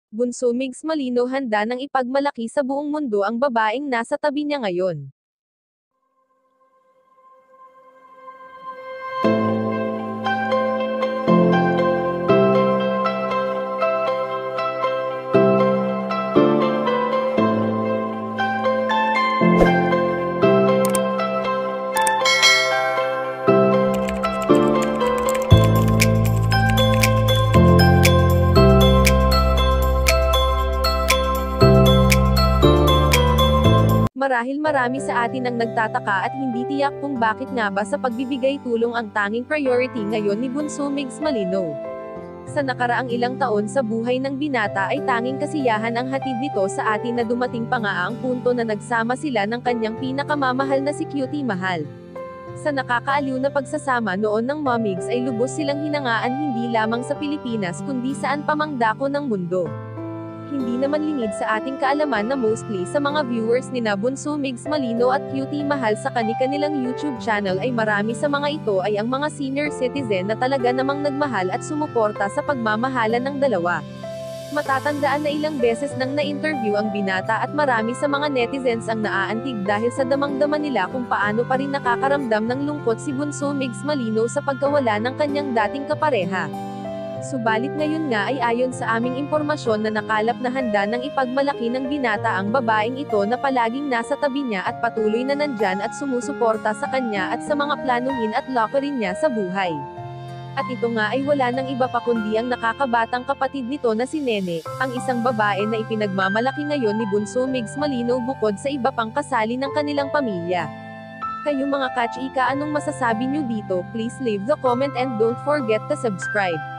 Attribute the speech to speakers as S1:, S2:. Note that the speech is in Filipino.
S1: Bunso Migs Malino handa nang ipagmalaki sa buong mundo ang babaeng nasa tabi niya ngayon. Marahil marami sa atin ang nagtataka at hindi tiyak kung bakit nga ba sa pagbibigay tulong ang tanging priority ngayon ni Bunso Migs Malino. Sa nakaraang ilang taon sa buhay ng binata ay tanging kasiyahan ang hatid nito sa atin na dumating pa nga ang punto na nagsama sila ng kanyang pinakamamahal na si Cutie Mahal. Sa nakakaaliw na pagsasama noon ng Momigs ay lubos silang hinangaan hindi lamang sa Pilipinas kundi saan pa mang dako ng mundo. Hindi naman lingid sa ating kaalaman na mostly sa mga viewers ni Bunso Migs Malino at Cutie Mahal sa kani-kanilang YouTube channel ay marami sa mga ito ay ang mga senior citizen na talaga namang nagmahal at sumuporta sa pagmamahalan ng dalawa. Matatandaan na ilang beses nang na-interview ang binata at marami sa mga netizens ang naaantig dahil sa damang-dama nila kung paano pa rin nakakaramdam ng lungkot si Bunso Migs Malino sa pagkawala ng kanyang dating kapareha. Subalit ngayon nga ay ayon sa aming impormasyon na nakalap na handa ng ipagmalaki ng binata ang babaeng ito na palaging nasa tabi niya at patuloy na nandyan at sumusuporta sa kanya at sa mga planuhin at lokerin niya sa buhay. At ito nga ay wala nang iba pa kundi ang nakakabatang kapatid nito na si Nene, ang isang babae na ipinagmamalaki ngayon ni Bunso Migs Malino bukod sa iba pang kasali ng kanilang pamilya. Kayo mga kachika, anong masasabi nyo dito? Please leave the comment and don't forget to subscribe.